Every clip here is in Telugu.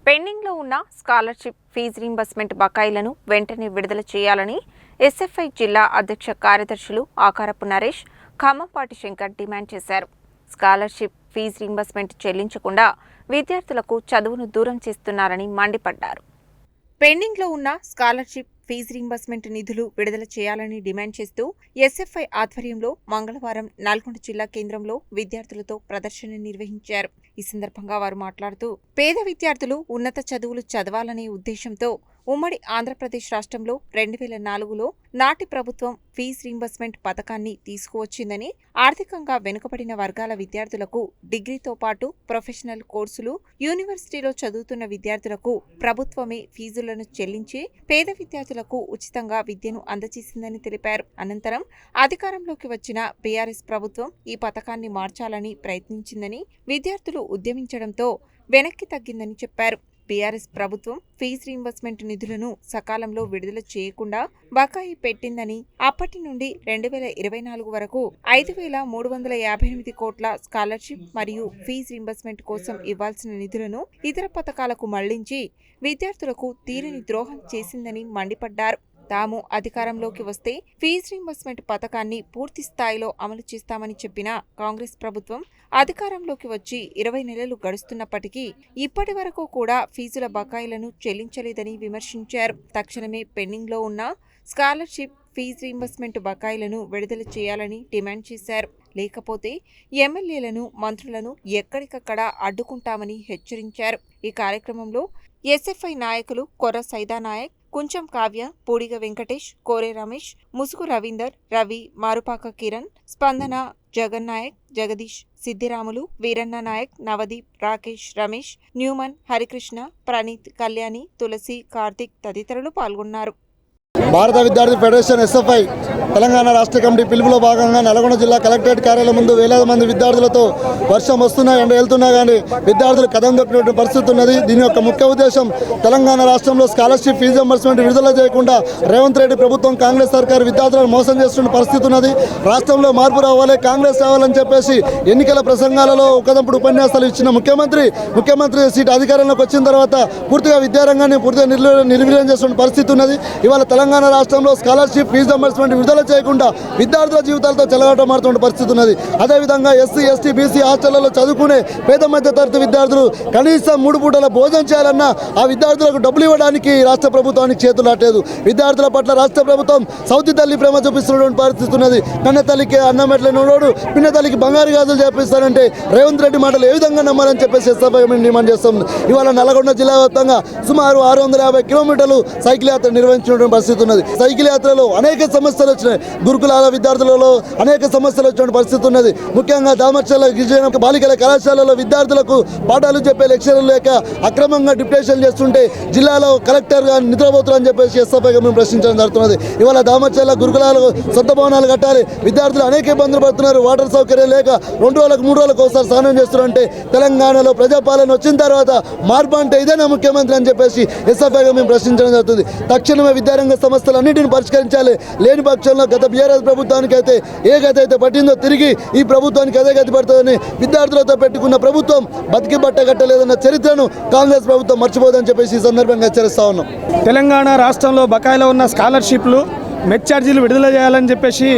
పెండింగ్లో ఉన్న స్కాలర్షిప్ ఫీజు రీయింబర్స్మెంట్ బకాయిలను వెంటనే విడుదల చేయాలని ఎస్ఎఫ్ఐ జిల్లా అధ్యక్ష కార్యదర్శులు ఆకారపు నరేష్, ఖమ్మంపాటి శంకర్ డిమాండ్ చేశారు. స్కాలర్షిప్ ఫీజు రీయింబర్స్మెంట్ చెల్లించకుండా విద్యార్థులకు చదువును దూరం చేస్తున్నారని మండిపడ్డారు. పెండింగ్లో ఉన్న స్కాలర్షిప్ ఫీజు రీయింబర్స్మెంట్ నిధులు విడుదల చేయాలని డిమాండ్ చేస్తూ ఎస్ఎఫ్ఐ ఆధ్వర్యంలో మంగళవారం నల్గొండ జిల్లా కేంద్రంలో విద్యార్థులతో ప్రదర్శన నిర్వహించారు. ఈ సందర్భంగా వారు మాట్లాడుతూ, పేద విద్యార్థులు ఉన్నత చదువులు చదవాలనే ఉద్దేశంతో ఉమ్మడి ఆంధ్రప్రదేశ్ రాష్ట్రంలో 2004లో నాటి ప్రభుత్వం ఫీజు రీయింబర్స్మెంట్ పథకాన్ని తీసుకువచ్చిందని, ఆర్థికంగా వెనుకబడిన వర్గాల విద్యార్థులకు డిగ్రీతో పాటు ప్రొఫెషనల్ కోర్సులు, యూనివర్సిటీలో చదువుతున్న విద్యార్థులకు ప్రభుత్వమే ఫీజులను చెల్లించి పేద విద్యార్థులకు ఉచితంగా విద్యను అందజేసిందని తెలిపారు. అనంతరం అధికారంలోకి వచ్చిన బీఆర్ఎస్ ప్రభుత్వం ఈ పథకాన్ని మార్చాలని ప్రయత్నించిందని, విద్యార్థులు ఉద్యమించడంతో వెనక్కి తగ్గిందని చెప్పారు. బీఆర్ఎస్ ప్రభుత్వం ఫీజు రీయింబర్స్మెంట్ నిధులను సకాలంలో విడుదల చేయకుండా బకాయి పెట్టిందని, అప్పటి నుండి 2024 వరకు 5,358 కోట్ల స్కాలర్షిప్ మరియు ఫీజు రీయింబర్స్మెంట్ కోసం ఇవ్వాల్సిన నిధులను ఇతర పథకాలకు మళ్లించి విద్యార్థులకు తీరని ద్రోహం చేసిందని మండిపడ్డారు. తాము అధికారంలోకి వస్తే ఫీజు రీయింబర్స్మెంట్ పథకాన్ని పూర్తి స్థాయిలో అమలు చేస్తామని చెప్పిన కాంగ్రెస్ ప్రభుత్వం అధికారంలోకి వచ్చి 20 నెలలు గడుస్తున్నప్పటికీ ఇప్పటి వరకు కూడా ఫీజుల బకాయిలను చెల్లించలేదని విమర్శించారు. తక్షణమే పెండింగ్లో ఉన్న స్కాలర్షిప్ ఫీజు రీయింబర్స్మెంట్ బకాయిలను విడుదల చేయాలని డిమాండ్ చేశారు. లేకపోతే ఎమ్మెల్యేలను, మంత్రులను ఎక్కడికక్కడ అడ్డుకుంటామని హెచ్చరించారు. ఈ కార్యక్రమంలో ఎస్ఎఫ్ఐ నాయకులు కొర్ర సైదానాయక్, కుంచం కావ్య, పూడిగ వెంకటేష్, కోరే రమేష్, ముసుగు రవీందర్, రవి, మారుపాక కిరణ్, స్పందన, జగన్నాయక్, జగదీష్, సిద్దిరాములు, వీరన్న నాయక్, నవదీప్, రాకేష్, రమేష్, న్యూమన్, హరికృష్ణ, ప్రణీత్, కళ్యాణి, తులసి, కార్తిక్ తదితరులు పాల్గొన్నారు. భారత విద్యార్థి ఫెడరేషన్ ఎస్ఎఫ్ఐ తెలంగాణ రాష్ట్ర కమిటీ పిలుపులో భాగంగా నల్గొండ జిల్లా కలెక్టరేట్ కార్యాలయం ముందు వేలాది మంది విద్యార్థులతో వర్షం వస్తున్నా ఎండ వెళ్తున్నా కానీ విద్యార్థులు కదం దొక్కినటువంటి పరిస్థితి ఉన్నది. దీని యొక్క ముఖ్య ఉద్దేశం తెలంగాణ రాష్ట్రంలో స్కాలర్షిప్ ఫీజు రీయింబర్స్మెంట్ విడుదల చేయకుండా రేవంత్ రెడ్డి ప్రభుత్వం, కాంగ్రెస్ సర్కారు విద్యార్థులను మోసం చేస్తున్న పరిస్థితి ఉన్నది. రాష్ట్రంలో మార్పు రావాలి, కాంగ్రెస్ రావాలని చెప్పేసి ఎన్నికల ప్రసంగాలలో ఒకదంపుడు ఉపన్యాసాలు ఇచ్చిన ముఖ్యమంత్రి సీట్ అధికారంలోకి వచ్చిన తర్వాత పూర్తిగా విద్యారంగాన్ని పూర్తిగా నిర్వీర్యం చేస్తున్న పరిస్థితి ఉన్నది. ఇవాళ తెలంగాణ రాష్ట్రంలో స్కాలర్షిప్ ఫీజు రీయింబర్స్మెంట్ విడుదల చేయకుండా విద్యార్థుల జీవితాలతో చెలగాటమాడుతున్న పరిస్థితి ఉన్నది. అదేవిధంగా ఎస్సీ, ఎస్టీ, బీసీ హాస్టళ్లలో చదువుకునే పేద మధ్య తరగతి విద్యార్థులు కనీసం 3 పూటల భోజనం చేయాలన్నా ఆ విద్యార్థులకు డబ్బులు ఇవ్వడానికి రాష్ట్ర ప్రభుత్వానికి చేతులాటలేదు. విద్యార్థుల పట్ల రాష్ట్ర ప్రభుత్వం సౌతి తల్లి ప్రేమ చూపిస్తున్నటువంటి పరిస్థితి ఉన్నది. కన్న తల్లికి అన్నం ఎట్లనోడు, పిన్న తల్లికి బంగారు గాజులు చేపిస్తారంటే రేవంత్ రెడ్డి మాటలు ఏ విధంగా నమ్మాలని చెప్పేసి ఎస్ఎఫ్ఐ డిమాండ్ చేస్తుంది. ఇవాళ నల్గొండ జిల్లా వ్యాప్తంగా సుమారు 650 కిలోమీటర్లు సైకిల్ యాత్ర నిర్వహించినటువంటి పరిస్థితి ఉన్నది. సైకిల్ యాత్రలో అనేక సమస్యలు వచ్చినాయి. గురుకులాల విద్యార్థులలో అనేక సమస్యలు వచ్చిన పరిస్థితి ఉన్నది. ముఖ్యంగా దామర్చల గిరిజన బాలికల కళాశాలలో విద్యార్థులకు పాఠాలు చెప్పే లెక్చర్లు లేక అక్రమంగా డిప్యుటేషన్ చేస్తుంటే జిల్లాలో కలెక్టర్ గా నిద్రపోతున్నారని చెప్పేసి ఎస్ఎఫ్ఐగా మేము ప్రశ్నించడం జరుగుతున్నది. ఇవాళ దామర్చల గురుకులాలకు సొంత భవనాలు కట్టాలి, విద్యార్థులు అనేక ఇబ్బందులు పడుతున్నారు. వాటర్ సౌకర్యం లేక 2 రోజులకు 3 రోజులకు ఒకసారి స్నానం చేస్తున్నారంటే తెలంగాణలో ప్రజాపాలన వచ్చిన తర్వాత మార్పు అంటే ఇదేనా ముఖ్యమంత్రి అని చెప్పేసి ఎస్ఎఫ్ఐగా మేము ప్రశ్నించడం జరుగుతుంది. తక్షణమే విద్యారంగ సమస్యలన్నింటినీ పరిష్కరించాలి. లేని పక్షంలో గత బీఆర్ఎస్ ప్రభుత్వానికి అయితే ఏ గతి అయితే పట్టిందో తిరిగి ఈ ప్రభుత్వానికి అదే గతి పడుతుందని, విద్యార్థులతో పెట్టుకున్న ప్రభుత్వం బతికి బట్ట కట్టలేదన్న చరిత్రను కాంగ్రెస్ ప్రభుత్వం మర్చిపోదని చెప్పేసి ఈ సందర్భంగా హెచ్చరిస్తా ఉన్నాం. తెలంగాణ రాష్ట్రంలో బకాయిలో ఉన్న స్కాలర్షిప్లు, మెచ్ ఛార్జీలు విడుదల చేయాలని చెప్పేసి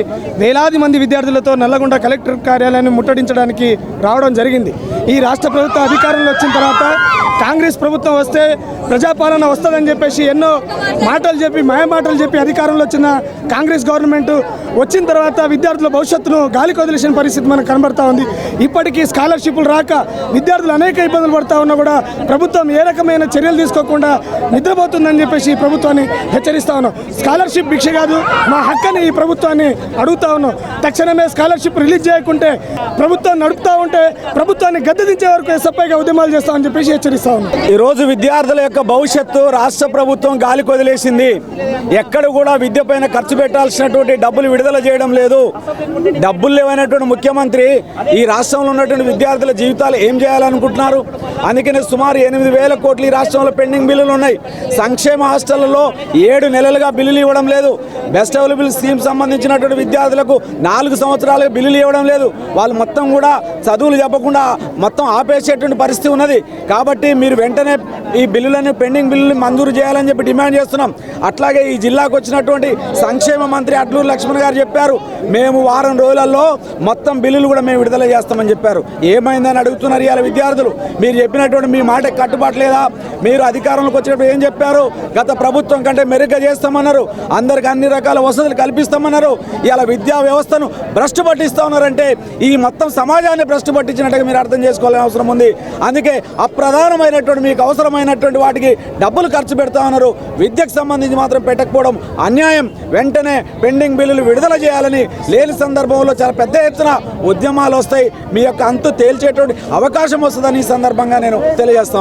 వేలాది మంది విద్యార్థులతో నల్లగొండ కలెక్టర్ కార్యాలయాన్ని ముట్టడించడానికి రావడం జరిగింది. ఈ రాష్ట్ర ప్రభుత్వం అధికారంలో వచ్చిన తర్వాత కాంగ్రెస్ ప్రభుత్వం వస్తే ప్రజాపాలన వస్తుందని చెప్పేసి ఎన్నో మాటలు చెప్పి, మాయమాటలు చెప్పి అధికారంలో వచ్చిన కాంగ్రెస్ గవర్నమెంట్ వచ్చిన తర్వాత విద్యార్థుల భవిష్యత్తును గాలికి వదిలేసిన పరిస్థితి మనకు కనబడతా ఉంది. ఇప్పటికీ స్కాలర్షిప్లు రాక విద్యార్థులు అనేక ఇబ్బందులు పడతా ఉన్నా కూడా ప్రభుత్వం ఏ రకమైన చర్యలు తీసుకోకుండా నిద్రపోతుందని చెప్పేసి ప్రభుత్వాన్ని హెచ్చరిస్తా ఉన్నాం. స్కాలర్షిప్ భిక్ష కాదు, మా హక్కని ఈ ప్రభుత్వాన్ని అడుగుతా ఉన్నాం. తక్షణమే స్కాలర్షిప్ రిలీజ్ చేయకుంటే, ప్రభుత్వం నడుపుతా ఉంటే ప్రభుత్వాన్ని గద్దెదించే వరకు ఎస్ఎఫ్ఐగా ఉద్యమాలు చేస్తామని చెప్పేసి హెచ్చరిస్తా ఉన్నాం. ఈరోజు విద్యార్థుల యొక్క భవిష్యత్తు రాష్ట్ర ప్రభుత్వం గాలికి వదిలేసింది. ఎక్కడ కూడా విద్య పైన ఖర్చు పెట్టాల్సినటువంటి డబ్బులు విడుదల చేయడం లేదు. డబ్బులు లేవైనటువంటి ముఖ్యమంత్రి ఈ రాష్ట్రంలో ఉన్నటువంటి విద్యార్థుల జీవితాలు ఏం చేయాలనుకుంటున్నారు? అందుకనే సుమారు 8,000 కోట్లు ఈ రాష్ట్రంలో పెండింగ్ బిల్లులు ఉన్నాయి. సంక్షేమ హాస్టళ్లలో 7 నెలలుగా బిల్లులు ఇవ్వడం లేదు. బెస్ట్ అవైలబుల్ స్కీమ్ సంబంధించినటువంటి విద్యార్థులకు 4 సంవత్సరాలుగా బిల్లులు ఇవ్వడం లేదు. వాళ్ళు మొత్తం కూడా చదువులు చెప్పకుండా మొత్తం ఆపేసేటువంటి పరిస్థితి ఉన్నది. కాబట్టి మీరు వెంటనే ఈ బిల్లులను పెండింగ్ బిల్లులు మంజూరు చేయాలని చెప్పి డిమాండ్ చేస్తున్నాం. అట్లాగే ఈ జిల్లాకు వచ్చినటువంటి సంక్షేమ మంత్రి అడ్లూరు లక్ష్మణ్ గారు చెప్పారు, మేము వారం రోజులలో మొత్తం బిల్లులు కూడా మేము విడుదల చేస్తామని చెప్పారు. ఏమైందని అడుగుతున్నారు ఇవాళ విద్యార్థులు. మీరు చెప్పినటువంటి మీ మాట కట్టుబాట్లేదా? మీరు అధికారంలోకి వచ్చినప్పుడు ఏం చెప్పారు? గత ప్రభుత్వం కంటే మెరుగ్గా చేస్తామన్నారు, అందరికి అన్ని రకాల వసతులు కల్పిస్తామన్నారు. ఇవాళ విద్యా వ్యవస్థను భ్రష్టు పట్టిస్తా ఉన్నారంటే ఈ మొత్తం సమాజాన్ని భ్రష్టు పట్టించినట్టుగా మీరు అర్థం చేసుకోవాల్సిన అవసరం ఉంది. అందుకే అప్రధానమైనటువంటి మీకు అవసరమైనటువంటి వాటికి డబ్బులు ఖర్చు పెడతా ఉన్నారు. విద్యకు సంబంధించి మాత్రం పెట్టకపోవడం అన్యాయం. వెంటనే పెండింగ్ బిల్లులు విడుదల చేయాలని, లేని సందర్భంలో చాలా పెద్ద ఎత్తున ఉద్యమాలు వస్తాయి, మీ యొక్క అంతు తేల్చేటువంటి అవకాశం వస్తుందని ఈ సందర్భంగా నేను తెలియజేస్తాను.